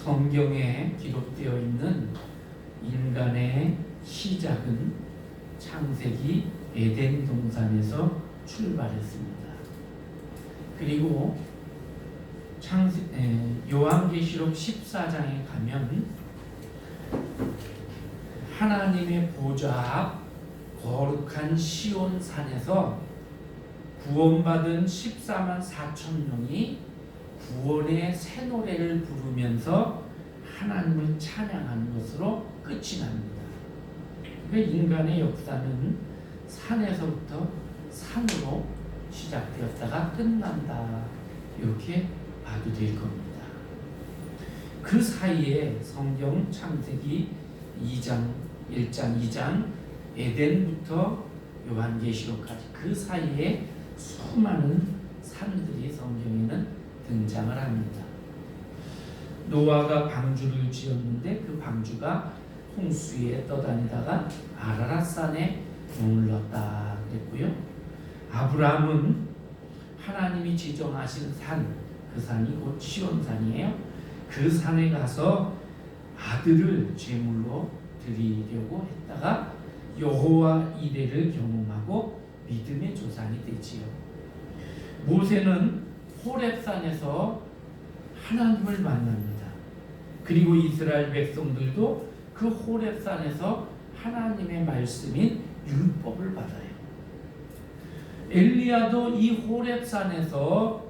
성경에 기록되어 있는 인간의 시작은 창세기 에덴 동산에서 출발했습니다. 그리고 요한계시록 14장에 가면 하나님의 보좌 앞 거룩한 시온 산에서 구원받은 14만 4천 명이 구원의 새 노래를 부르면서 하나님을 찬양하는 것으로 끝이 납니다. 그러니까 인간의 역사는 산에서부터 산으로 시작되었다가 끝난다, 이렇게 봐도 될 겁니다. 그 사이에 성경 창세기 2장, 1장, 2장, 에덴부터 요한계시록까지 그 사이에 수많은 산들이 성경에는 등장을 합니다. 노아가 방주를 지었는데 그 방주가 홍수에 떠다니다가 아라랏산에 머물렀다 그랬고요. 아브라함은 하나님이 지정하신 산, 그 산이 곧 시온산이에요. 그 산에 가서 아들을 제물로 드리려고 했다가 여호와 이레를 경험하고 믿음의 조상이 되지요. 모세는 호렙산에서 하나님을 만납니다. 그리고 이스라엘 백성들도 그 호렙산에서 하나님의 말씀인 율법을 받아요. 엘리야도 이 호렙산에서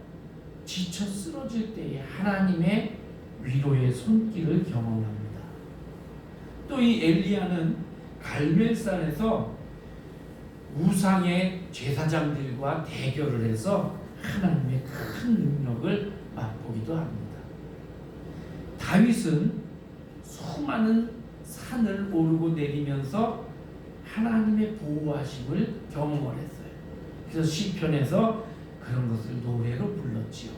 지쳐 쓰러질 때에 하나님의 위로의 손길을 경험합니다. 또 이 엘리야는 갈멜산에서 우상의 제사장들과 대결을 해서 하나님의 큰 능력을 맛보기도 합니다. 다윗은 수많은 산을 오르고 내리면서 하나님의 보호하심을 경험을 했어요. 그래서 시편에서 그런 것을 노래로 불렀지요.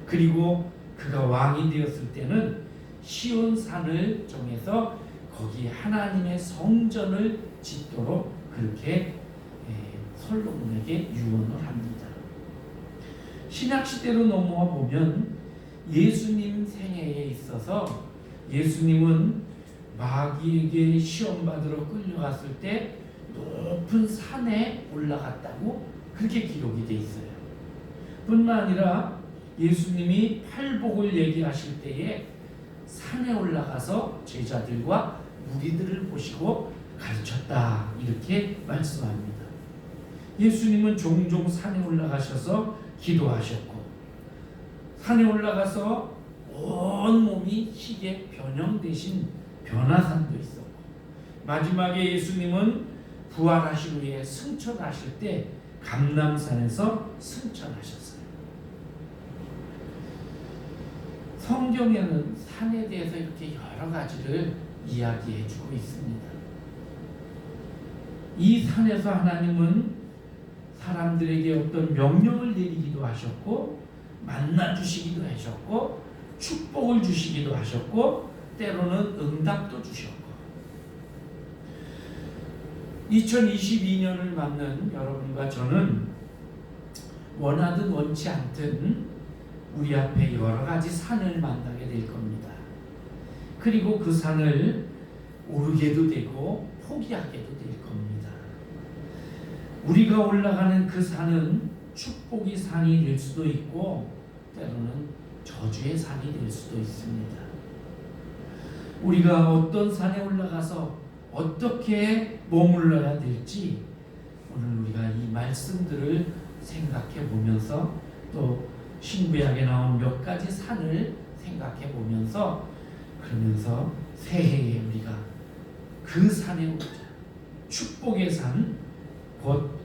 그리고 그가 왕이 되었을 때는 시온산을 정해서 거기 하나님의 성전을 짓도록 그렇게 솔로몬에게 유언을 합니다. 신약시대로 넘어와 보면 예수님 생애에 있어서 예수님은 마귀에게 시험받으러 끌려갔을 때 높은 산에 올라갔다고 그렇게 기록이 돼 있어요. 뿐만 아니라 예수님이 팔복을 얘기하실 때에 산에 올라가서 제자들과 무리들을 보시고 가르쳤다, 이렇게 말씀합니다. 예수님은 종종 산에 올라가셔서 기도하셨고, 산에 올라가서 온 몸이 희게 변형되신 변화산도 있었고, 마지막에 예수님은 부활하신 후에 승천하실 때 감람산에서 승천하셨어요. 성경에는 산에 대해서 이렇게 여러 가지를 이야기해 주고 있습니다. 이 산에서 하나님은 사람들에게 어떤 명령을 내리기도 하셨고, 만나 주시기도 하셨고, 축복을 주시기도 하셨고, 때로는 응답도 주셨고, 2022년을 맞는 여러분과 저는 원하든 원치 않든 우리 앞에 여러 가지 산을 만나게 될 겁니다. 그리고 그 산을 오르게도 되고 포기하게도 될 겁니다. 우리가 올라가는 그 산은 축복의 산이 될 수도 있고 때로는 저주의 산이 될 수도 있습니다. 우리가 어떤 산에 올라가서 어떻게 머물러야 될지 오늘 우리가 이 말씀들을 생각해 보면서 또 신구약에 나온 몇 가지 산을 생각해 보면서, 그러면서 새해에 우리가 그 산에 오르자. 축복의 산, 곧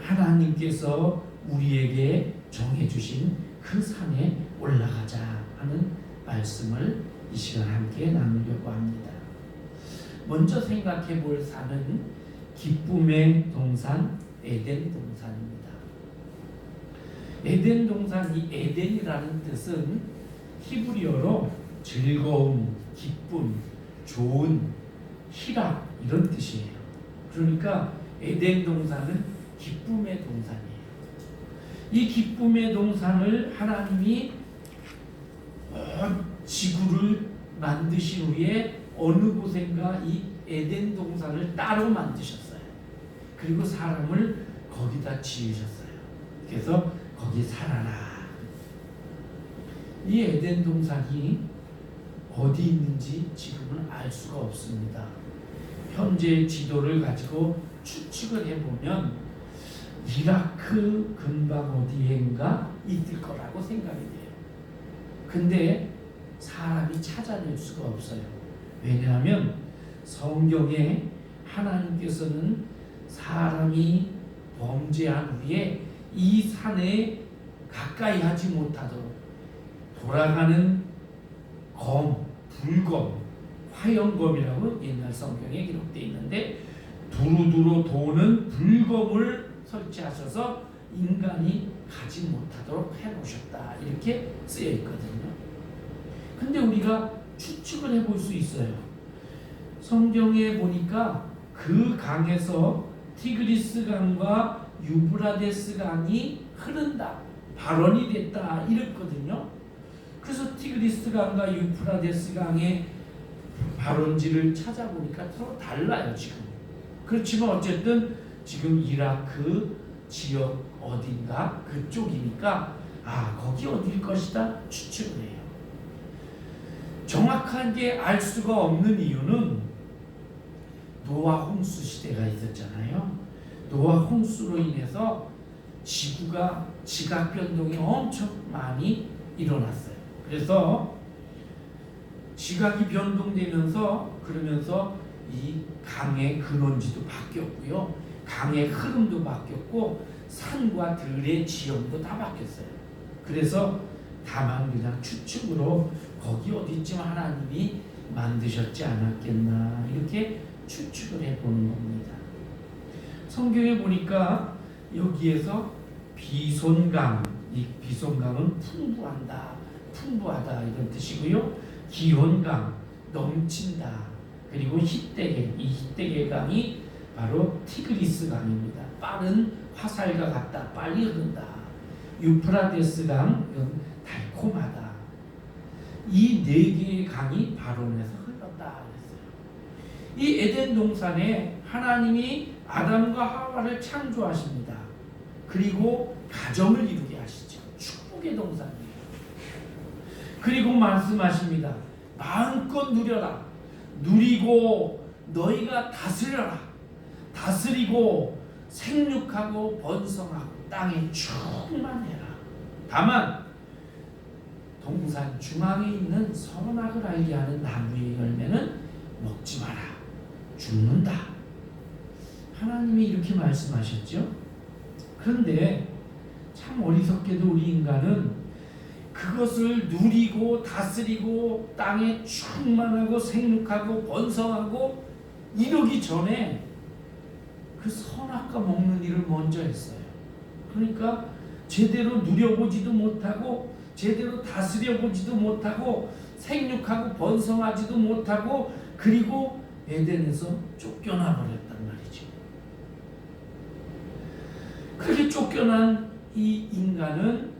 하나님께서 우리에게 정해주신 그 산에 올라가자 하는 말씀을 이 시간 함께 나누려고 합니다. 먼저 생각해 볼 산은 기쁨의 동산 에덴 동산입니다. 에덴 동산, 이 에덴이라는 뜻은 히브리어로 즐거움, 기쁨, 좋은, 희락, 이런 뜻이에요. 그러니까 에덴 동산은 기쁨의 동산이에요. 이 기쁨의 동산을 하나님이 지구를 만드신 후에 어느 곳인가 이 에덴 동산을 따로 만드셨어요. 그리고 사람을 거기다 지으셨어요. 그래서 거기 살아라. 이 에덴 동산이 어디 있는지 지금은 알 수가 없습니다. 현재 지도를 가지고 추측을 해보면 이라크 근방 어디엔가 있을 거라고 생각이 돼요. 근데 사람이 찾아낼 수가 없어요. 왜냐하면 성경에 하나님께서는 사람이 범죄한 후에 이 산에 가까이 하지 못하도록 돌아가는 검, 불검, 화영검이라고 옛날 성경에 기록되어 있는데 두루두루 도는 불검을 설치하셔서 인간이 가지 못하도록 해놓으셨다. 이렇게 쓰여 있거든요. 근데 우리가 추측을 해볼 수 있어요. 성경에 보니까 그 강에서 티그리스 강과 유브라데스 강이 흐른다, 발원이 됐다 이랬거든요. 그래서 티그리스 강과 유프라데스 강의 발원지를 찾아보니까 서로 달라요 지금. 그렇지만 어쨌든 지금 이라크 지역 어딘가 그쪽이니까 거기 어딜 것이다 추측을 해요. 정확하게 알 수가 없는 이유는 노아 홍수 시대가 있었잖아요. 노아 홍수로 인해서 지구가 지각 변동이 엄청 많이 일어났어요. 그래서 지각이 변동되면서 그러면서 이 강의 근원지도 바뀌었고요. 강의 흐름도 바뀌었고 산과 들의 지형도 다 바뀌었어요. 그래서 다만 그냥 추측으로 거기 어디쯤 하나님이 만드셨지 않았겠나 이렇게 추측을 해보는 겁니다. 성경에 보니까 여기에서 비손강, 이 비손강은 풍부하다 이런 뜻이고요. 기온강, 넘친다. 그리고 히데겔, 이 히데겔 강이 바로 티그리스 강입니다. 빠른 화살과 같다, 빨리 흐른다. 유프라데스 강은 달콤하다. 이 네 개의 강이 발원해서 흘렀다 그랬어요. 이 에덴 동산에 하나님이 아담과 하와를 창조하십니다. 그리고 가정을 이루게 하시죠. 축복의 동산이에요. 그리고 말씀하십니다. 마음껏 누려라. 누리고 너희가 다스려라. 다스리고 생육하고 번성하고 땅에 충만해라. 다만 동산 중앙에 있는 선악을 알게 하는 나무의 열매는 먹지 마라. 죽는다. 하나님이 이렇게 말씀하셨죠. 그런데 참 어리석게도 우리 인간은 그것을 누리고 다스리고 땅에 충만하고 생육하고 번성하고 이러기 전에 그 선악과 먹는 일을 먼저 했어요. 그러니까 제대로 누려보지도 못하고 제대로 다스려보지도 못하고 생육하고 번성하지도 못하고 그리고 에덴에서 쫓겨나 버렸단 말이죠. 그렇게 쫓겨난 이 인간은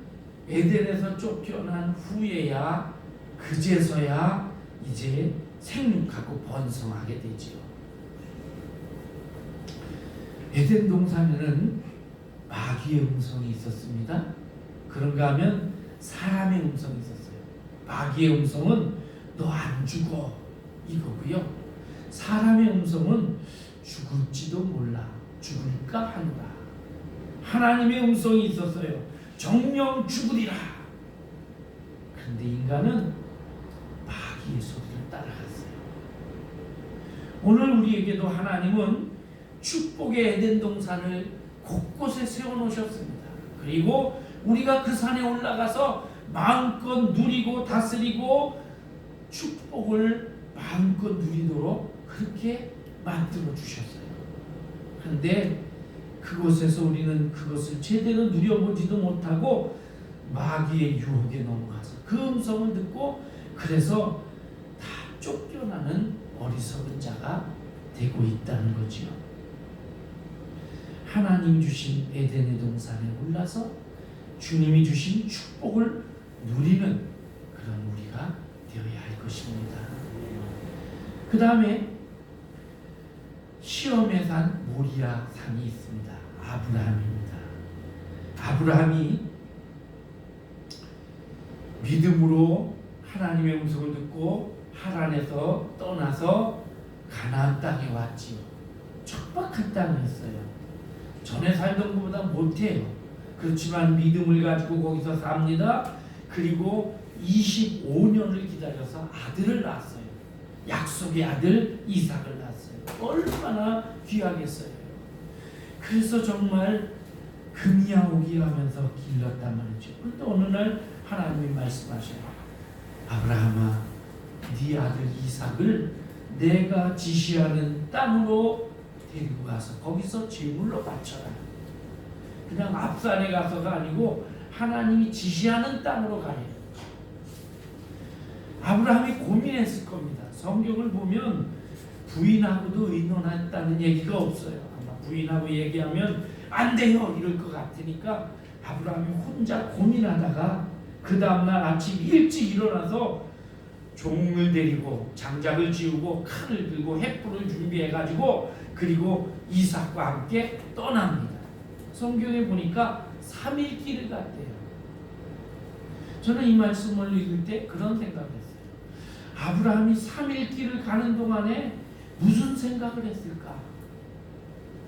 에덴에서 쫓겨난 후에야 그제서야 이제 생육하고 번성하게 되지요. 에덴 동산에는 마귀의 음성이 있었습니다. 그런가 하면 사람의 음성이 있었어요. 마귀의 음성은 너 안 죽어 이거고요. 사람의 음성은 죽을지도 몰라 죽을까 하노라. 하나님의 음성이 있었어요. 정령 죽으리라. 그런데 인간은 마귀의 소리를 따라갔어요. 오늘 우리에게도 하나님은 축복의 에덴 동산을 곳곳에 세워놓으셨습니다. 그리고 우리가 그 산에 올라가서 마음껏 누리고 다스리고 축복을 마음껏 누리도록 그렇게 만들어 주셨어요. 그런데 그곳에서 우리는 그것을 제대로 누려보지도 못하고 마귀의 유혹에 넘어가서 그 음성을 듣고 그래서 다 쫓겨나는 어리석은 자가 되고 있다는 거지요. 하나님이 주신 에덴의 동산에 올라서 주님이 주신 축복을 누리는 그런 우리가 되어야 할 것입니다. 그 다음에 시험의 산 모리아 산이 있습니다. 아브라함입니다. 아브라함이 믿음으로 하나님의 음성을 듣고 하란에서 떠나서 가나안 땅에 왔지요. 척박한 땅이었어요. 전에 살던 것보다 못해요. 그렇지만 믿음을 가지고 거기서 삽니다. 그리고 25년을 기다려서 아들을 낳았어요. 약속의 아들 이삭을 낳았어요. 얼마나 귀하겠어요. 그래서 정말 금이야 오기야 하면서 길렀단 말이죠. 그런데 어느 날 하나님이 말씀하셔요. 아브라함아, 네 아들 이삭을 내가 지시하는 땅으로 데리고 가서 거기서 제물로 바쳐라. 그냥 앞산에 가서가 아니고 하나님이 지시하는 땅으로 가요. 아브라함이 고민했을 겁니다. 성경을 보면 부인하고도 의논했다는 얘기가 없어요. 아마 부인하고 얘기하면 안 돼요 이럴 것 같으니까 아브라함이 혼자 고민하다가 그 다음날 아침 일찍 일어나서 종을 데리고 장작을 지우고 칼을 들고 횃불을 준비해가지고 그리고 이삭과 함께 떠납니다. 성경에 보니까 3일 길을 갔대요. 저는 이 말씀을 읽을 때 그런 생각을 했어요. 아브라함이 3일 길을 가는 동안에 무슨 생각을 했을까?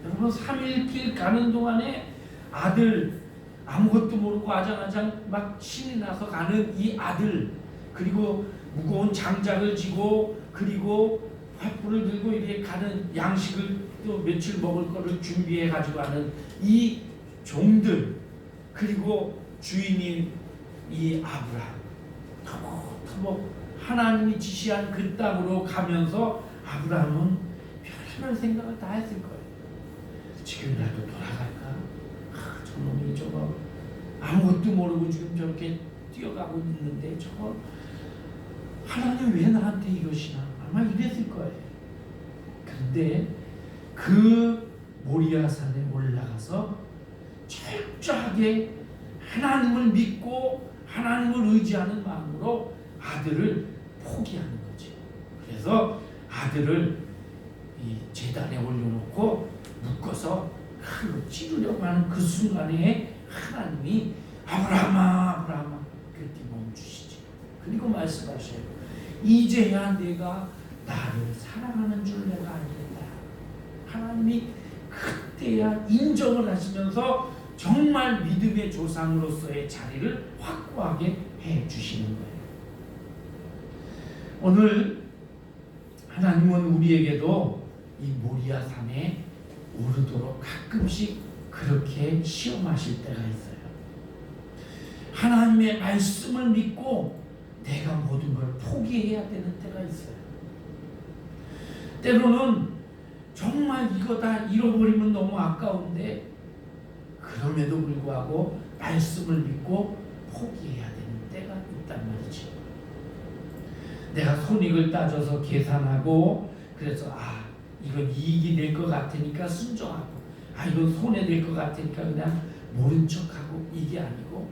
여러분 3일 길 가는 동안에 아들 아무것도 모르고 아장아장 막 신이 나서 가는 이 아들 그리고 무거운 장작을 지고 그리고 횃불을 들고 이렇게 가는 양식을 또 며칠 먹을 거를 준비해 가지고 하는 이 종들 그리고 주인이 이 아브라함 터벅터벅 하나님이 지시한 그 땅으로 가면서 아브라함은 별별 생각을 다 했을 거예요. 지금이라도 돌아갈까? 저놈이 저거 아무것도 모르고 지금 저렇게 뛰어가고 있는데 저거 하나님 왜 나한테 이것이나 아마 이랬을 거예요. 그런데 그 모리아산에 올라가서 철저하게 하나님을 믿고 하나님을 의지하는 마음으로 아들을 포기하는 거죠. 그래서 아들을 이 제단에 올려놓고 묶어서 칼로 찌르려고 하는 그 순간에 하나님이 아브라함아 아브라함아 그렇게 멈추시죠. 그리고 말씀하셔요. 이제야 내가 나를 사랑하는 줄 내가 알겠다. 하나님이 그때야 인정을 하시면서 정말 믿음의 조상으로서의 자리를 확고하게 해주시는 거예요. 오늘 하나님은 우리에게도 이 모리아 산에 오르도록 가끔씩 그렇게 시험하실 때가 있어요. 하나님의 말씀을 믿고 내가 모든 걸 포기해야 되는 때가 있어요. 때로는 정말 이거 다 잃어버리면 너무 아까운데 그럼에도 불구하고 말씀을 믿고 포기해야 되는 때가 있단 말이죠. 내가 손익을 따져서 계산하고 그래서 이건 이익이 될 것 같으니까 순종하고 이건 손해될 것 같으니까 그냥 모른 척하고 이게 아니고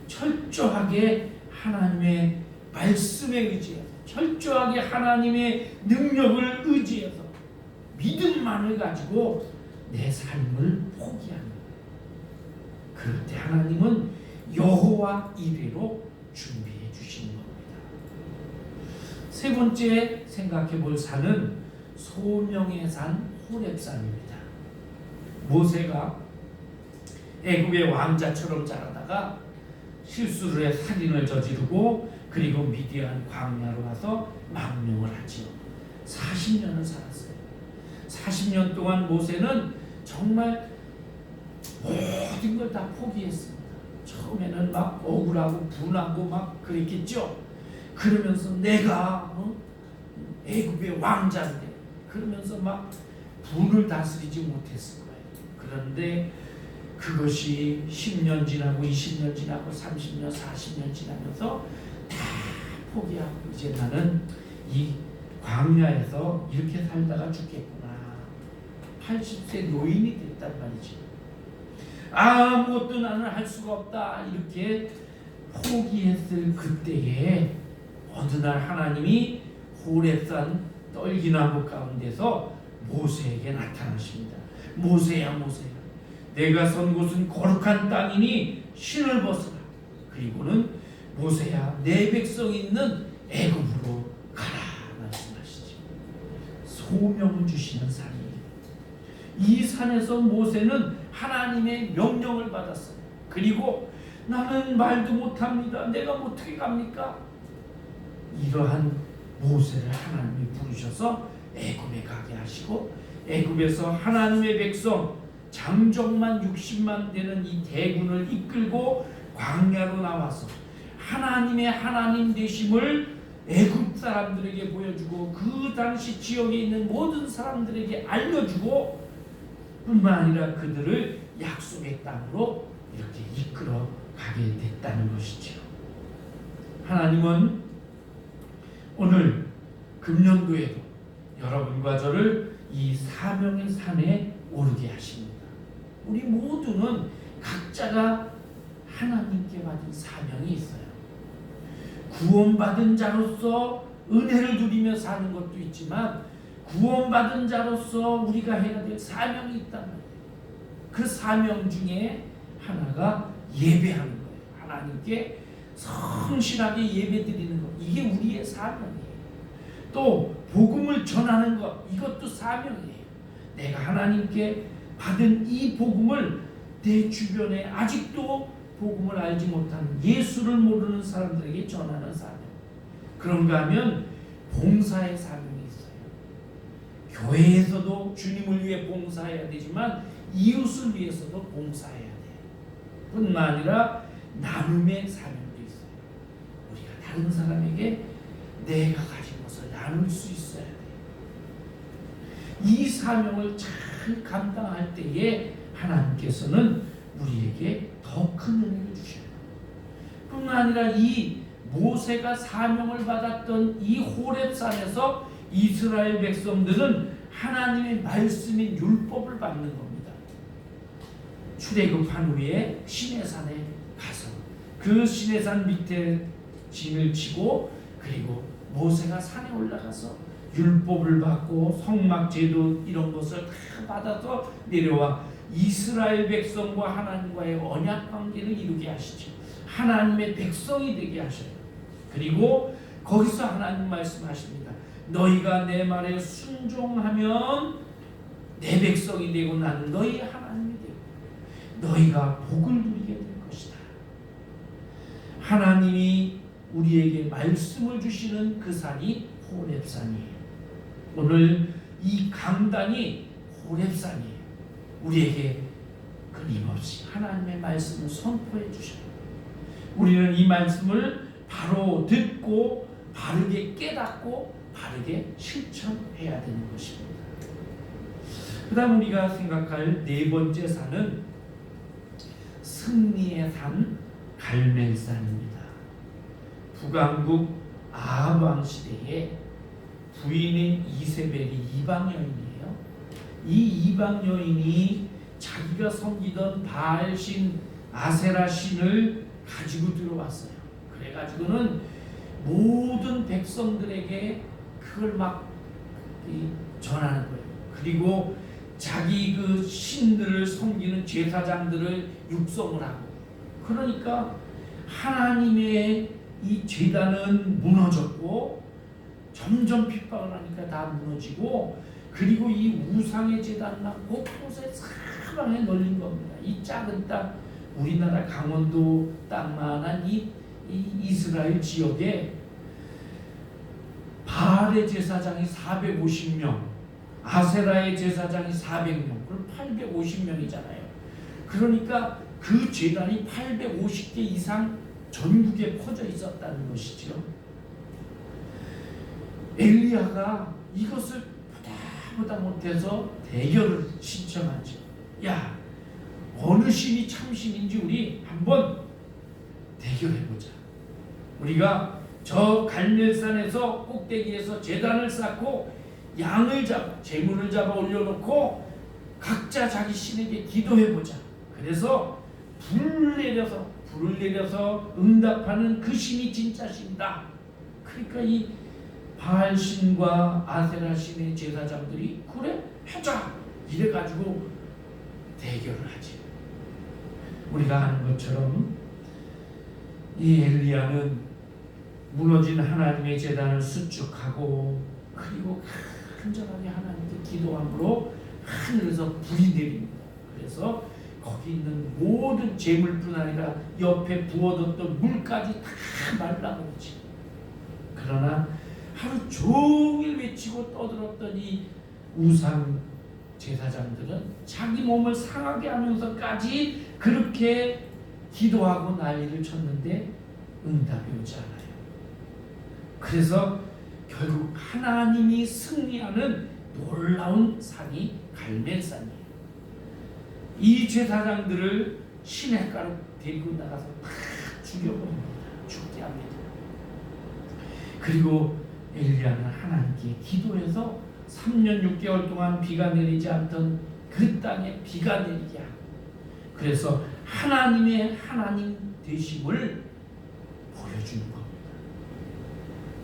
철저하게 하나님의 말씀에 의지해서 철저하게 하나님의 능력을 의지해서 믿음만을 가지고 내 삶을 포기하는 거예요. 그럴 때 하나님은 여호와 이레로 준비해 주시는 겁니다. 세 번째 생각해 볼 산은 소명의 산 호렙산입니다. 모세가 애굽의 왕자처럼 자라다가 실수를 해 살인을 저지르고 그리고 미디안 광야로 가서 망명을 하지요. 40년을 살았어요. 40년 동안 모세는 정말 모든 걸 다 포기했습니다. 처음에는 막 억울하고 분하고 막 그랬겠죠. 그러면서 내가 애굽의 왕자인데 그러면서 막 분을 다스리지 못했을 거예요. 그런데 그것이 10년 지나고 20년 지나고 30년 40년 지나면서 다 포기하고 이제 나는 이 광야에서 이렇게 살다가 죽겠구나. 80세 노인이 됐단 말이지. 아무것도 나는 할 수가 없다. 이렇게 포기했을 그때에 어느 날 하나님이 호렙산 떨기나무 가운데서 모세에게 나타나십니다. 모세야 모세야, 내가 선 곳은 거룩한 땅이니 신을 벗어라. 그리고는 모세야, 내 백성 있는 애굽으로 가라 말씀하시죠. 소명을 주시는 산이에요. 이 산에서 모세는 하나님의 명령을 받았어요. 그리고 나는 말도 못합니다. 내가 어떻게 갑니까? 이러한 모세를 하나님이 부르셔서 애굽에 가게 하시고, 애굽에서 하나님의 백성 장정만 60만 되는 이 대군을 이끌고 광야로 나와서 하나님의 하나님 되심을 애굽 사람들에게 보여주고 그 당시 지역에 있는 모든 사람들에게 알려주고, 뿐만 아니라 그들을 약속의 땅으로 이렇게 이끌어 가게 됐다는 것이죠. 하나님은 오늘 금년도에도 여러분과 저를 이 사명의 산에 오르게 하십니다. 우리 모두는 각자가 하나님께 받은 사명이 있어요. 구원받은 자로서 은혜를 누리며 사는 것도 있지만, 구원받은 자로서 우리가 해야 될 사명이 있단 말이에요. 그 사명 중에 하나가 예배하는 거예요. 하나님께 성실하게 예배드리는 것, 이게 우리의 사명이에요. 또 복음을 전하는 것, 이것도 사명이에요. 내가 하나님께 받은 이 복음을 내 주변에 아직도 복음을 알지 못하는, 예수를 모르는 사람들에게 전하는 사명. 그런가 하면 봉사의 사명이 있어요. 교회에서도 주님을 위해 봉사해야 되지만 이웃을 위해서도 봉사해야 돼요. 뿐만 아니라 나눔의 사명도 있어요. 우리가 다른 사람에게 내가 가진 것을 나눌 수 있어야 돼요. 이 사명을 잘 감당할 때에 하나님께서는 우리에게 더 큰 은혜를 주셔요. 뿐만 아니라 이 모세가 사명을 받았던 이 호렙산에서 이스라엘 백성들은 하나님의 말씀인 율법을 받는 겁니다. 출애굽한 후에 시내산에 가서 그 시내산 밑에 진을 치고, 그리고 모세가 산에 올라가서 율법을 받고 성막제도 이런 것을 다 받아서 내려와 이스라엘 백성과 하나님과의 언약 관계를 이루게 하시죠. 하나님의 백성이 되게 하셔요. 그리고 거기서 하나님 말씀하십니다. 너희가 내 말에 순종하면 내 백성이 되고 나는 너희 하나님이 되고 너희가 복을 누리게 될 것이다. 하나님이 우리에게 말씀을 주시는 그 산이 호렙산이에요. 오늘 이 강단이 호렙산이에요. 우리에게 끊임없이 하나님의 말씀을 선포해 주셔요. 우리는 이 말씀을 바로 듣고 바르게 깨닫고 바르게 실천해야 되는 것입니다. 그 다음 우리가 생각할 네 번째 산은 승리의 산 갈멜산입니다. 북왕국 아합 왕 시대에 부인인 이세벨이 이방 여인이에요. 이 이방 여인이 자기가 섬기던 바알신 아세라 신을 가지고 들어왔어요. 그래가지고는 모든 백성들에게 그걸 막 전하는 거예요. 그리고 자기 그 신들을 섬기는 제사장들을 육성을 하고, 그러니까 하나님의 이 제단은 무너졌고 점점 핍박을 하니까 다 무너지고, 그리고 이 우상의 제단만 곳곳에 사방에 널린 겁니다. 이 작은 땅, 우리나라 강원도 땅만한 이 이스라엘 지역에 바알의 제사장이 450명, 아세라의 제사장이 400명, 그럼 850명이잖아요. 그러니까 그 제단이 850개 이상 전국에 퍼져 있었다는 것이죠. 엘리야가 이것을 보다 못해서 대결을 신청하죠. 야, 어느 신이 참신인지 우리 한번 대결해보자. 우리가 저 갈멜산에서 꼭대기에서 제단을 쌓고 양을 잡아, 제물을 잡아 올려놓고 각자 자기 신에게 기도해보자. 그래서 불을 내려서 응답하는 그 신이 진짜 신이다. 그러니까 이 바알신과 아세라신의 제사장들이 그래 하자 이래가지고 대결을 하지. 우리가 아는 것처럼 이 엘리야는 무너진 하나님의 제단을 수축하고 그리고 간절하게 하나님께 기도함으로 하늘에서 불이 내립니다. 그래서 거기 있는 모든 재물뿐 아니라 옆에 부어뒀던 물까지 다 말라버리지. 그러나 하루 종일 외치고 떠들었던 이 우상 제사장들은 자기 몸을 상하게 하면서까지 그렇게 기도하고 난리를 쳤는데 응답이 오지 않아요. 그래서 결국 하나님이 승리하는 놀라운 산이 갈멜산이에요. 이 제사장들을 시냇가로 데리고 나가서 다 죽여버립니다. 죽게 합니다. 그리고 엘리야는 하나님께 기도해서 3년 6개월 동안 비가 내리지 않던 그 땅에 비가 내리게 하고, 그래서 하나님의 하나님 되심을 보여주는 겁니다.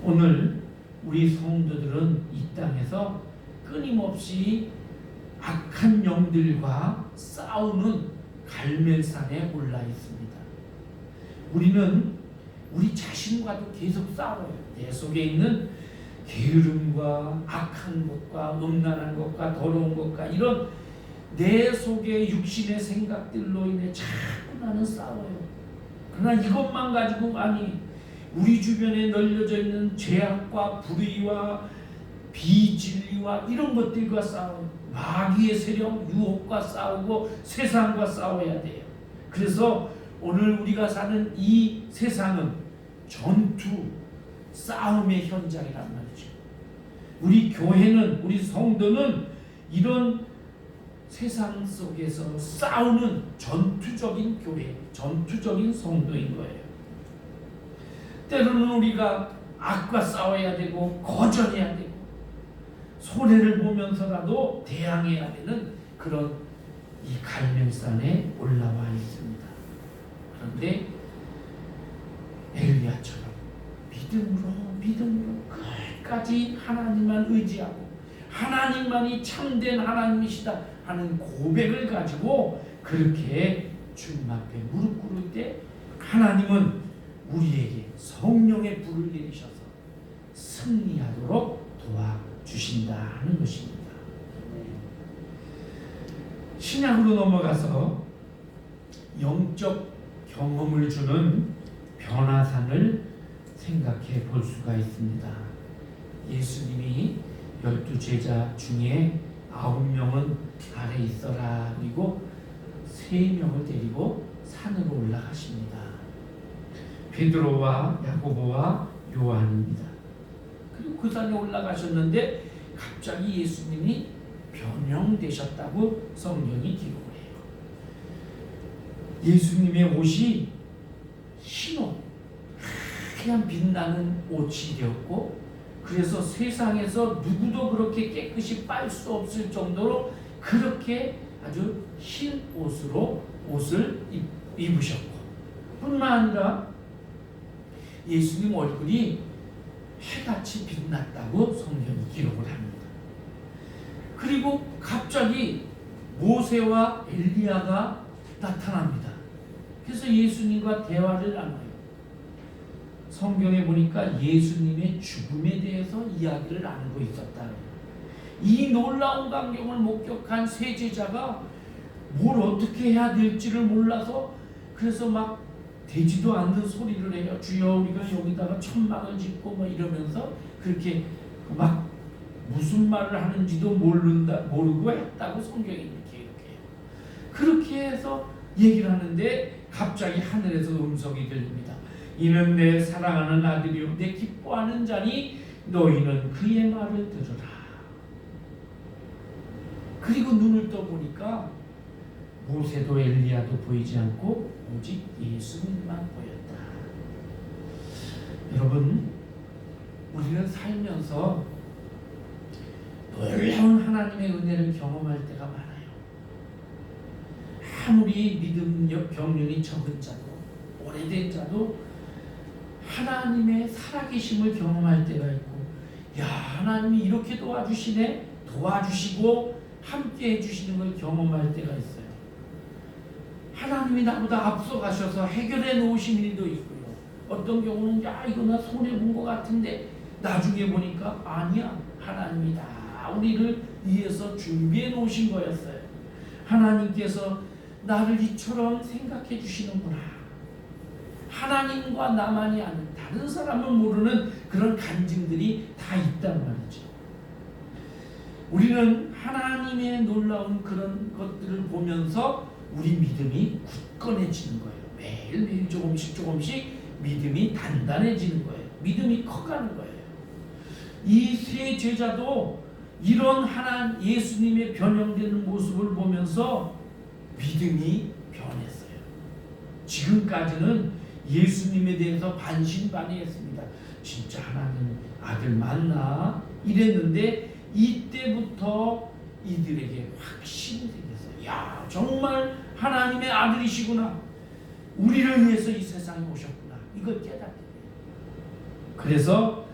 오늘 우리 성도들은 이 땅에서 끊임없이 악한 영들과 싸우는 갈멜산에 올라 있습니다. 우리는 우리 자신과도 계속 싸워요. 내 속에 있는 게으름과 악한 것과 음란한 것과 더러운 것과 이런 내 속의 육신의 생각들로 인해 자꾸 나는 싸워요. 그러나 이것만 가지고 아니, 우리 주변에 널려져 있는 죄악과 불의와 비진리와 이런 것들과 싸워요. 마귀의 세력, 유혹과 싸우고 세상과 싸워야 돼요. 그래서 오늘 우리가 사는 이 세상은 전투, 싸움의 현장이란 말이죠. 우리 교회는, 우리 성도는 이런 세상 속에서 싸우는 전투적인 교회, 전투적인 성도인 거예요. 때로는 우리가 악과 싸워야 되고 거절해야 되고 손해를 보면서라도 대항해야 되는 그런 이 갈멜산에 올라와 있습니다. 그런데 엘리야처럼 믿음으로 끝까지 하나님만 의지하고 하나님만이 참된 하나님이시다 하는 고백을 가지고 그렇게 주님 앞에 무릎 꿇을 때 하나님은 우리에게 성령의 불을 내리셔서 승리하도록 도와주신다 하는 것입니다. 신약으로 넘어가서 영적 경험을 주는 변화산을 생각해 볼 수가 있습니다. 예수님이 12제자 중에 9명은 아래 있어라, 그리고 3명을 데리고 산으로 올라가십니다. 베드로와 야고보와 요한입니다. 그리고 그 산에 올라가셨는데 갑자기 예수님이 변형되셨다고 성경이 기록을 해요. 예수님의 옷이 흰옷, 하얀 빛나는 옷이 되었고, 그래서 세상에서 누구도 그렇게 깨끗이 빨 수 없을 정도로 그렇게 아주 흰 옷을 입으셨고, 뿐만 아니라 예수님 얼굴이 해같이 빛났다고 성경이 기록을 합니다. 그리고 갑자기 모세와 엘리야가 나타납니다. 그래서 예수님과 대화를 나눠요. 성경에 보니까 예수님의 죽음에 대해서 이야기를 나누고 있었다. 이 놀라운 광경을 목격한 세 제자가 뭘 어떻게 해야 될지를 몰라서 그래서 막 되지도 않는 소리를 해요. 주여, 우리가 여기다가 천막을 짓고 뭐 이러면서 그렇게 막 무슨 말을 하는지도 모르고 했다고 성경이 이렇게 해요. 그렇게 해서 얘기를 하는데 갑자기 하늘에서 음성이 들립니다. 이는 내 사랑하는 아들이요 내 기뻐하는 자니 너희는 그의 말을 들으라. 그리고 눈을 떠보니까 모세도 엘리야도 보이지 않고 오직 예수님만 보였다. 여러분, 우리는 살면서 놀라운 하나님의 은혜를 경험할 때가 많아요. 아무리 믿음 경륜이 적은 자도 오래된 자도 하나님의 살아계심을 경험할 때가 있고, 야, 하나님이 이렇게 도와주시네, 도와주시고 함께 해주시는 걸 경험할 때가 있어요. 하나님이 나보다 앞서가셔서 해결해 놓으신 일도 있고요. 어떤 경우는 야, 이거 나 손해본 것 같은데 나중에 보니까 아니야, 하나님이 다 우리를 위해서 준비해 놓으신 거였어요. 하나님께서 나를 이처럼 생각해 주시는구나. 하나님과 나만이 아는, 다른 사람은 모르는 그런 간증들이 다 있단 말이죠. 우리는 하나님의 놀라운 그런 것들을 보면서 우리 믿음이 굳건해지는 거예요. 매일매일 조금씩 믿음이 단단해지는 거예요. 믿음이 커가는 거예요. 이 세 제자도 이런 예수님의 변형되는 모습을 보면서 믿음이 변했어요. 지금까지는 예수님에 대해서 반신반의했습니다. 진짜 하나님 아들 맞나? 이랬는데 이때부터 이들에게 확신이 생겼어요. 야, 정말 하나님의 아들이시구나. 우리를 위해서 이 세상에 오셨구나. 이걸 깨닫게 돼요. 그래서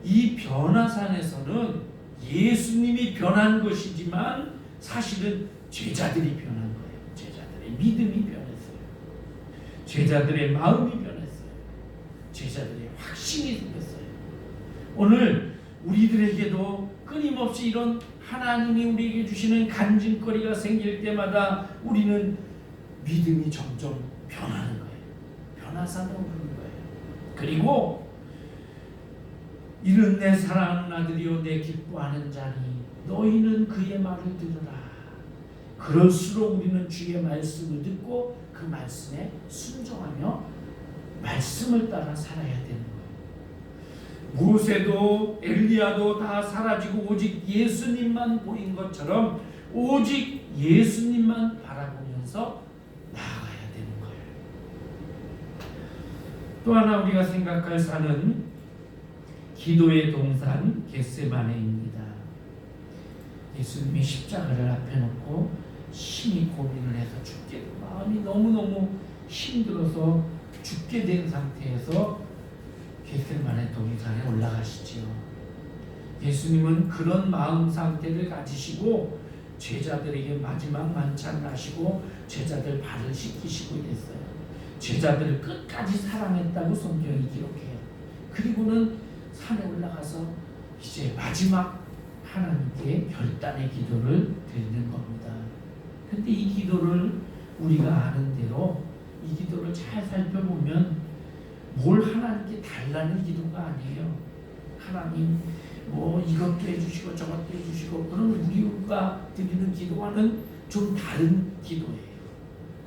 이 변화산에서는 예수님이 변한 것이지만 사실은 제자들이 변한 거예요. 제자들의 믿음이 변했어요. 제자들의 마음이 변했어요. 제자들의 확신이 생겼어요. 오늘 우리들에게도 끊임없이 이런 하나님이 우리에게 주시는 간증거리가 생길 때마다 우리는 믿음이 점점 변하는 거예요. 변화산으로 오르는 거예요. 그리고 이는 내 사랑하는 아들이요 내 기뻐하는 자니 너희는 그의 말을 들으라. 그럴수록 우리는 주의 말씀을 듣고 그 말씀에 순종하며 말씀을 따라 살아야 되는 거예요. 모세도 엘리야도 다 사라지고 오직 예수님만 보인 것처럼 오직 예수님만 바라보면서 나아가야 되는 거예요. 또 하나 우리가 생각할 산은 기도의 동산 겟세마네입니다. 예수님이 십자가를 앞에 놓고 심히 고민을 해서 마음이 너무너무 힘들어서 죽게 된 상태에서 겟세마네 동산에 올라가시지요. 예수님은 그런 마음 상태를 가지시고 제자들에게 마지막 만찬을 하시고 제자들 발을 씻기시고 이랬어요. 제자들을 끝까지 사랑했다고 성경이 기록해요. 그리고는 산에 올라가서 이제 마지막 하나님께 결단의 기도를 드리는 겁니다. 근데 이 기도를 우리가 아는 대로 이 기도를 잘 살펴보면 뭘 하나님께 달라는 기도가 아니에요. 하나님 뭐 이것도 해주시고 저것도 해주시고 그런 우리가 드리는 기도와는 좀 다른 기도예요.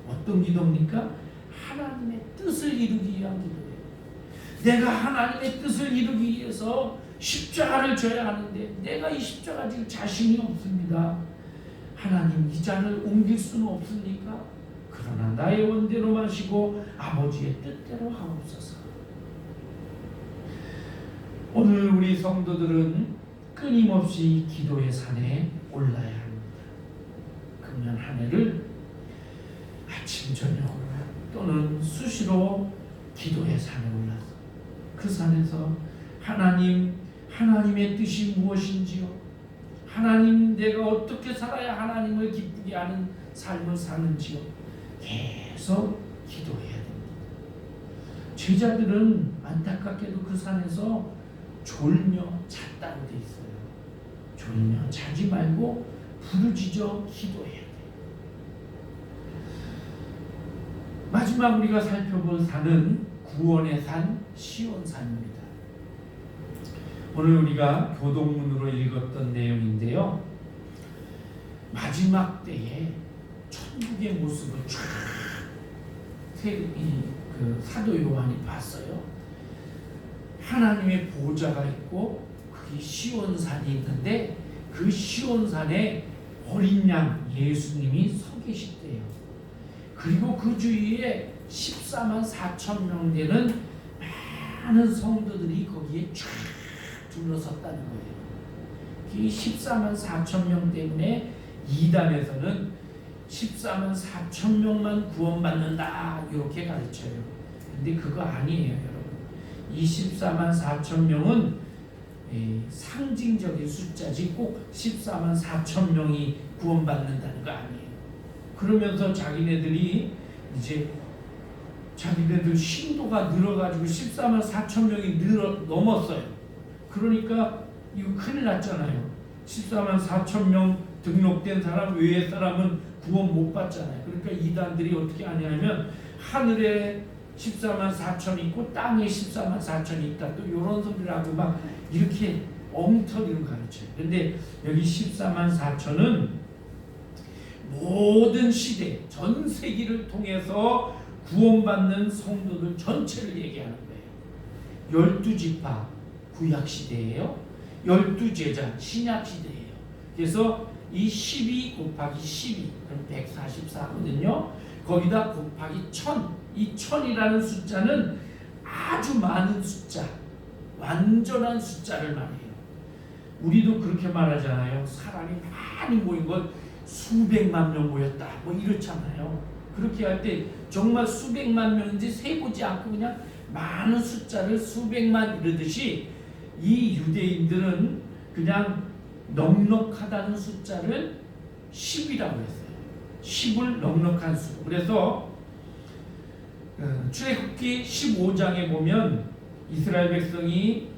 어떤 기도입니까? 하나님의 뜻을 이루기 위한 기도예요. 내가 하나님의 뜻을 이루기 위해서 십자가를 져야 하는데 내가 이 십자가 질 자신이 없습니다. 하나님 이 잔을 옮길 수는 없습니까? 그러나 나의 원대로 마시고 아버지의 뜻대로 하옵소서. 오늘 우리 성도들은 끊임없이 기도의 산에 올라야 합니다. 금년 한 해를 아침 저녁으로 또는 수시로 기도의 산에 올라서 그 산에서 하나님의 뜻이 무엇인지요? 하나님 내가 어떻게 살아야 하나님을 기쁘게 하는 삶을 사는지요? 계속 기도해야 됩니다. 제자들은 안타깝게도 그 산에서 졸며 잤다고 돼 있어요. 졸며 자지 말고 부르짖어 기도해야 돼요. 마지막 우리가 살펴볼 산은 구원의 산 시온산입니다. 오늘 우리가 교동문으로 읽었던 내용인데요. 마지막 때에 천국의 모습을 쫙 사도 요한이 봤어요. 하나님의 보좌가 있고 그게 시온산이 있는데 그 시온산에 어린 양 예수님이 서 계시대요. 그리고 그 주위에 14만 4천 명 되는 많은 성도들이 거기에 쫙 둘러섰다는 거예요. 이 14만 4천 명 때문에 이단에서는 14만 4천 명만 구원받는다 이렇게 가르쳐요. 근데 그거 아니에요, 여러분. 14만 4천 명은 상징적인 숫자지 꼭 14만 4천 명이 구원받는다는 거 아니에요. 그러면서 자기네들 신도가 늘어가지고 14만 4천 명이 넘었어요. 그러니까 이거 큰일 났잖아요. 14만 4천 명 등록된 사람 외의 사람은 구원 못 받잖아요. 그러니까 이단들이 어떻게 하냐면 하늘에 14만 4천 있고 땅에 14만 4천이 있다. 또 이런 소리를 하고 막 이렇게 엉터리로 가르쳐요. 근데 여기 14만 4천은 모든 시대, 전 세기를 통해서 구원받는 성도들 전체를 얘기하는 거예요. 12지파 구약시대예요. 12제자 신약시대예요. 그래서 이 12 곱하기 12 그럼 144거든요. 거기다 곱하기 1000, 이 1000이라는 숫자는 아주 많은 숫자, 완전한 숫자를 말해요. 우리도 그렇게 말하잖아요. 사람이 많이 모인 걸 수백만 명 모였다 뭐 이렇잖아요. 그렇게 할 때 정말 수백만 명인지 세보지 않고 그냥 많은 숫자를 수백만 이러듯이 이 유대인들은 그냥 넉넉하다는 숫자를 10이라고 했어요. 10을 넉넉한 수. 그래서 출애굽기 15장에 보면 이스라엘 백성이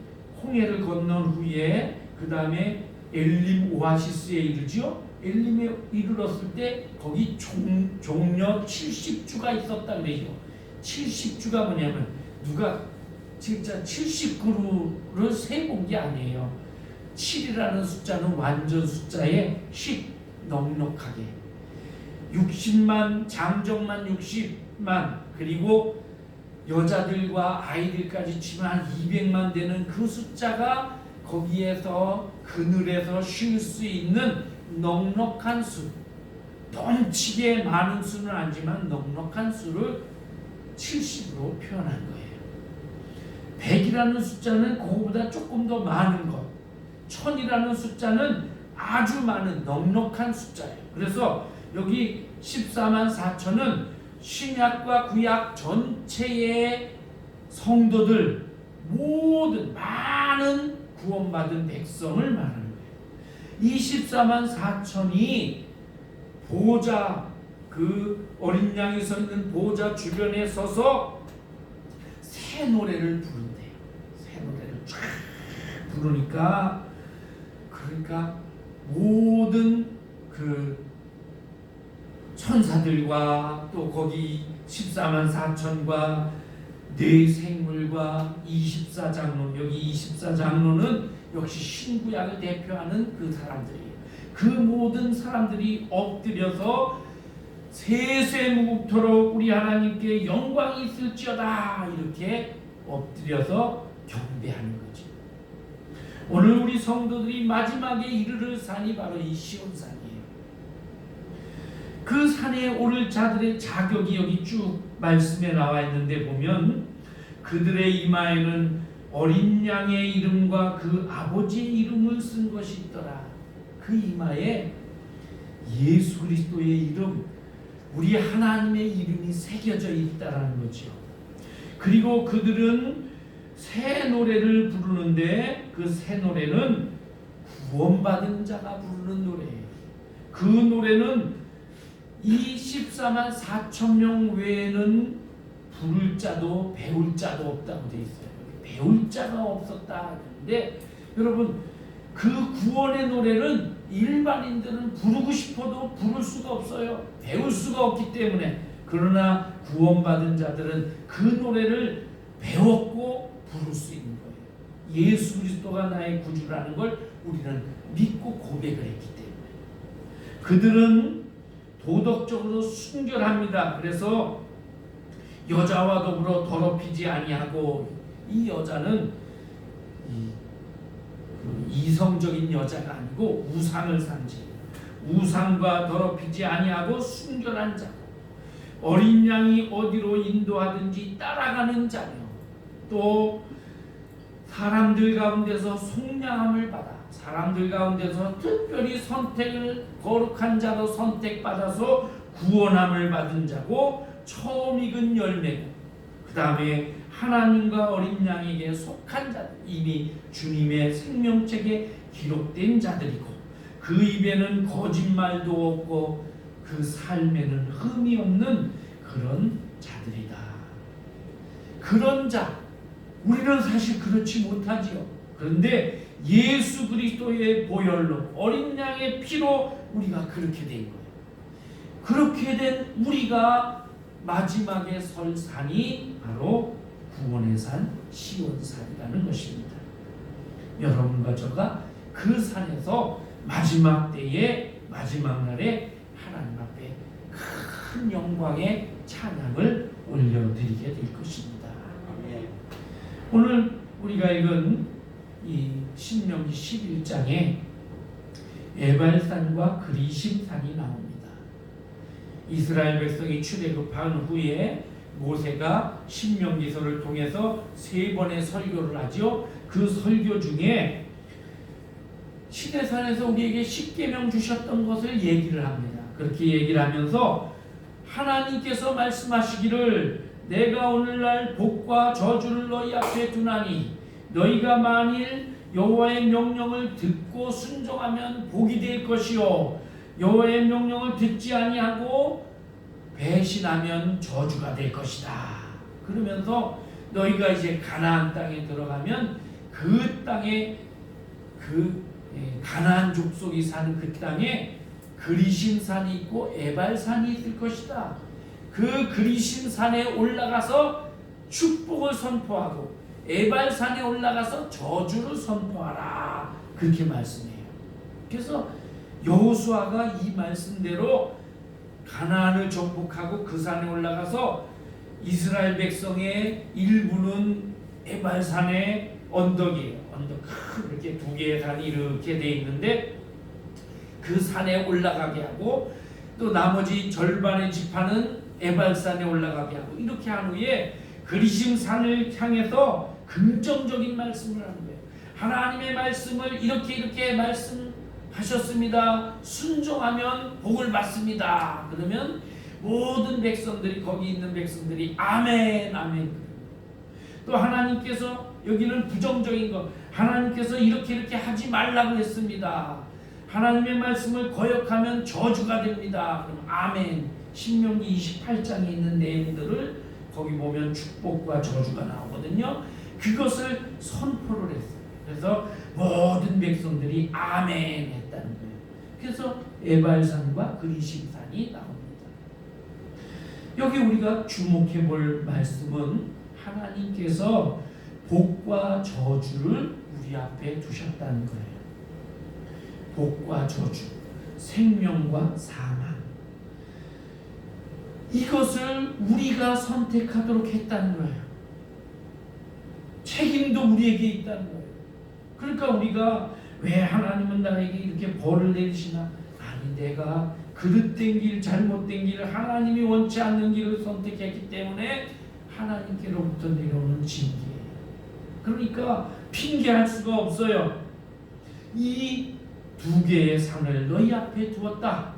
홍해를 건넌 후에 그 다음에 엘림 오아시스에 이르죠. 엘림에 이르렀을 때 거기 종려 70주가 있었다 그래요. 70주가 뭐냐면 누가 진짜 79를 세본 게 아니에요. 7이라는 숫자는 완전 숫자에 10 넉넉하게 60만 장정만 60만 그리고 여자들과 아이들까지 치면 200만 되는 그 숫자가 거기에서 그늘에서 쉴 수 있는 넉넉한 수, 넘치게 많은 수는 아니지만 넉넉한 수를 70으로 표현한 거예요. 100이라는 숫자는 그거보다 조금 더 많은 것, 1000이라는 숫자는 아주 많은 넉넉한 숫자예요. 그래서 여기 14만 4천은 신약과 구약 전체의 성도들 모든 많은 구원받은 백성을 말하는 거예요. 24만 4천이 보좌 그 어린 양이 서 있는 보좌 주변에 서서 새 노래를 부른대요. 새 노래를 쫙 부르니까 그러니까 모든 그 천사들과 또 거기 14만 4천과 네 생물과 24장로 여기 24장로는 역시 신구약을 대표하는 그 사람들이에요. 그 모든 사람들이 엎드려서 세세무국토록 우리 하나님께 영광이 있을지어다 이렇게 엎드려서 경배하는 거죠. 오늘 우리 성도들이 마지막에 이르를 산이 바로 이 시온산이에요. 그 산에 오를 자들의 자격이 여기 쭉 말씀에 나와 있는데 보면 그들의 이마에는 어린 양의 이름과 그 아버지의 이름을 쓴 것이 있더라. 그 이마에 예수 그리스도의 이름, 우리 하나님의 이름이 새겨져 있다라는 거죠. 그리고 그들은 새 노래를 부르는데 그 새 노래는 구원받은 자가 부르는 노래예요. 그 노래는 이 14만 4천 명 외에는 부를 자도 배울 자도 없다고 되어 있어요. 배울 자가 없었다 하는데 여러분 그 구원의 노래는 일반인들은 부르고 싶어도 부를 수가 없어요. 배울 수가 없기 때문에. 그러나 구원받은 자들은 그 노래를 배웠고 부를 수 있는 거예요. 예수 그리스도가 나의 구주라는 걸 우리는 믿고 고백을 했기 때문에. 그들은 도덕적으로 순결합니다. 그래서 여자와 더불어 더럽히지 아니하고 이 여자는 이성적인 여자가 아니고 우상을 상징해요. 우상과 더럽히지 아니하고 순결한 자고 어린 양이 어디로 인도하든지 따라가는 자며 또 사람들 가운데서 속량함을 받아 사람들 가운데서 특별히 선택을 거룩한 자로 선택받아서 구원함을 받은 자고 처음 익은 열매고 그 다음에 하나님과 어린 양에게 속한 자들, 이미 주님의 생명책에 기록된 자들이고 그 입에는 거짓말도 없고 그 삶에는 흠이 없는 그런 자들이다. 그런 자, 우리는 사실 그렇지 못하지요. 그런데 예수 그리스도의 보혈로 어린 양의 피로 우리가 그렇게 된 거예요. 그렇게 된 우리가 마지막에 설 산이 바로 구원의 산 시온산이라는 것입니다. 여러분과 저가 그 산에서 마지막 때에 마지막 날에 하나님 앞에 큰 영광의 찬양을 올려드리게 될 것입니다. 오늘 우리가 읽은 이 신명기 11장에 에발산과 그리심산이 나옵니다. 이스라엘 백성이 출애굽한 후에 모세가 신명기서를 통해서 3번의 설교를 하죠. 그 설교 중에 시내산에서 우리에게 십계명 주셨던 것을 얘기를 합니다. 그렇게 얘기를 하면서 하나님께서 말씀하시기를 내가 오늘날 복과 저주를 너희 앞에 두나니 너희가 만일 여호와의 명령을 듣고 순종하면 복이 될 것이요 여호와의 명령을 듣지 아니하고 배신하면 저주가 될 것이다. 그러면서 너희가 이제 가나안 땅에 들어가면 그 땅에 가나안 족속이 사는 그 땅에 그리심산이 있고 에발산이 있을 것이다. 그 그리심산에 올라가서 축복을 선포하고 에발산에 올라가서 저주를 선포하라. 그렇게 말씀해요. 그래서 여호수아가 이 말씀대로 가나안을 정복하고 그 산에 올라가서 이스라엘 백성의 일부는 에발산의 언덕이에요. 언덕 큰 이렇게 2개의 산이 이렇게 돼 있는데 그 산에 올라가게 하고 또 나머지 절반의 지파는 에발산에 올라가게 하고 이렇게 한 후에 그리심산을 향해서 긍정적인 말씀을 하는 거예요. 하나님의 말씀을 이렇게 말씀하셨습니다. 순종하면 복을 받습니다. 그러면 모든 백성들이 거기 있는 백성들이 아멘 아멘. 또 하나님께서 여기는 부정적인 것 하나님께서 이렇게 하지 말라고 했습니다. 하나님의 말씀을 거역하면 저주가 됩니다. 그럼 아멘. 신명기 28장에 있는 내용들을 거기 보면 축복과 저주가 나오거든요. 그것을 선포를 했어요. 그래서 모든 백성들이 아멘 했다는 거예요. 그래서 에발산과 그리심산이 나옵니다. 여기 우리가 주목해 볼 말씀은 하나님께서 복과 저주를 우리 앞에 두셨다는 거예요. 복과 저주, 생명과 사망. 이것을 우리가 선택하도록 했다는 거예요. 책임도 우리에게 있다는 거예요. 그러니까 우리가 왜 하나님은 나에게 이렇게 벌을 내리시나? 아니 내가 그릇된 길, 잘못된 길을 하나님이 원치 않는 길을 선택했기 때문에 하나님께로부터 내려오는 징계예요. 그러니까 핑계할 수가 없어요. 이 2개의 산을 너희 앞에 두었다.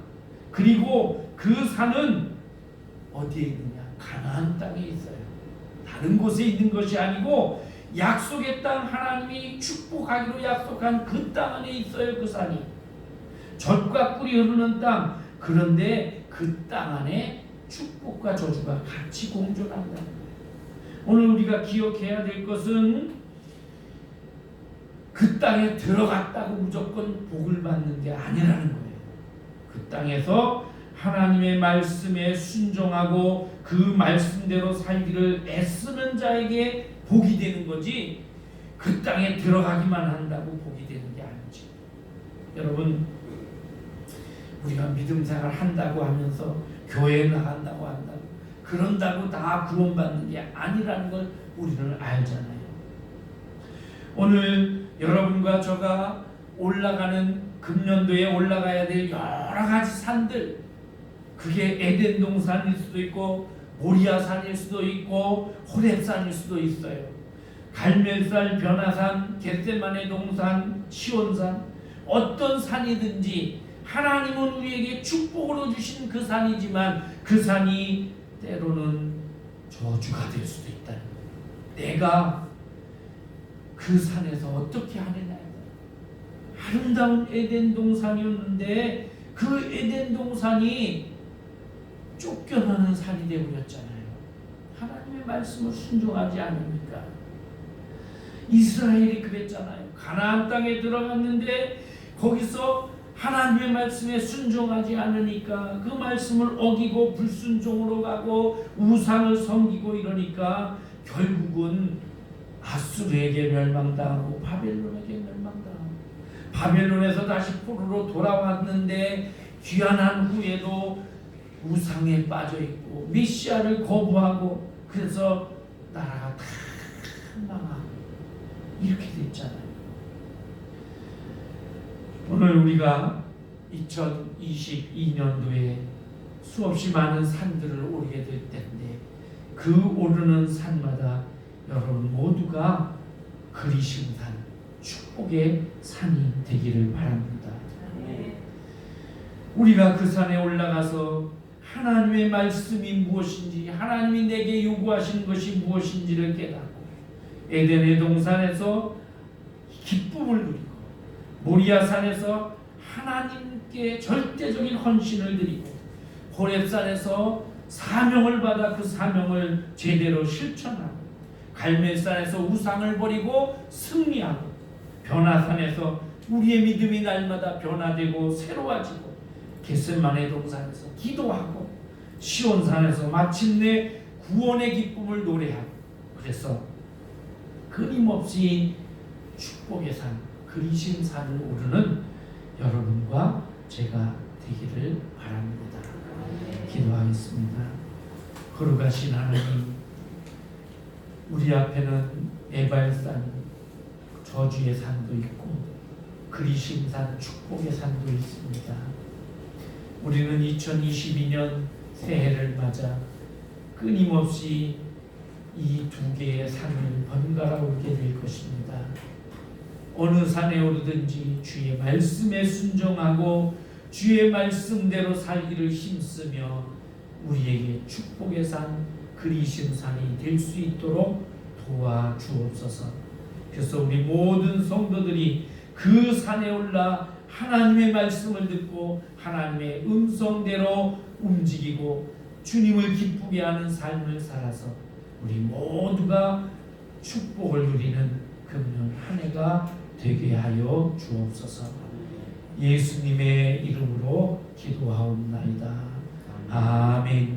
그리고 그 산은 어디에 있느냐? 가나안 땅에 있어요. 다른 곳에 있는 것이 아니고 약속의 땅, 하나님이 축복하기로 약속한 그 땅 안에 있어요. 그 산이 젖과 꿀이 흐르는 땅. 그런데 그 땅 안에 축복과 저주가 같이 공존한다는 거예요. 오늘 우리가 기억해야 될 것은 그 땅에 들어갔다고 무조건 복을 받는 게 아니라는 거예요. 그 땅에서 하나님의 말씀에 순종하고 그 말씀대로 살기를 애쓰는 자에게 복이 되는 거지, 그 땅에 들어가기만 한다고 복이 되는 게 아니지. 여러분, 우리가 믿음 생활 한다고 하면서 교회 나간다고 한다고 그런다고 다 구원받는 게 아니라는 걸 우리는 알잖아요. 오늘 여러분과 저가 올라가는 금년도에 올라가야 될 여러 가지 산들, 그게 에덴 동산일 수도 있고 모리아산일 수도 있고 호렙산일 수도 있어요. 갈멜산, 변화산, 겟세마네 동산, 시온산, 어떤 산이든지 하나님은 우리에게 축복으로 주신 그 산이지만 그 산이 때로는 저주가 될 수도 있다는 거예요. 내가 그 산에서 어떻게 하느냐. 아름다운 에덴 동산이었는데 그 에덴 동산이 쫓겨나는 산이 되어버렸잖아요. 하나님의 말씀을 순종하지 않으니까. 이스라엘이 그랬잖아요. 가나안 땅에 들어갔는데 거기서 하나님의 말씀에 순종하지 않으니까, 그 말씀을 어기고 불순종으로 가고 우상을 섬기고 이러니까 결국은 아수르에게 멸망당하고 바벨론에게 멸망당하고, 바벨론에서 다시 포로로 돌아왔는데 귀환한 후에도 우상에 빠져있고 메시아를 거부하고, 그래서 나라가 다 망하고 이렇게 됐잖아요. 오늘 우리가 2022년도에 수없이 많은 산들을 오르게 될 텐데, 그 오르는 산마다 여러분 모두가 그리신 산, 축복의 산이 되기를 바랍니다. 우리가 그 산에 올라가서 하나님의 말씀이 무엇인지, 하나님이 내게 요구하신 것이 무엇인지를 깨닫고, 에덴의 동산에서 기쁨을 누리고, 모리아산에서 하나님께 절대적인 헌신을 드리고, 호렙산에서 사명을 받아 그 사명을 제대로 실천하고, 갈멜산에서 우상을 버리고 승리하고, 변화산에서 우리의 믿음이 날마다 변화되고 새로워지고, 겟세마네 동산에서 기도하고, 시온산에서 마침내 구원의 기쁨을 노래하고, 그래서 끊임없이 축복의 산, 그리신 산을 오르는 여러분과 제가 되기를 바랍니다. 기도하겠습니다. 거룩하신 하나님, 우리 앞에는 에발산, 저주의 산도 있고 그리신 산, 축복의 산도 있습니다. 우리는 2022년 새해를 맞아 끊임없이 이 두 개의 산을 번갈아 오르게 될 것입니다. 어느 산에 오르든지 주의 말씀에 순종하고 주의 말씀대로 살기를 힘쓰며 우리에게 축복의 산, 그리신 산이 될 수 있도록 도와주옵소서. 그래서 우리 모든 성도들이 그 산에 올라 하나님의 말씀을 듣고 하나님의 음성대로 움직이고 주님을 기쁘게 하는 삶을 살아서 우리 모두가 축복을 누리는 금년 한 해가 되게 하여 주옵소서. 예수님의 이름으로 기도하옵나이다. 아멘.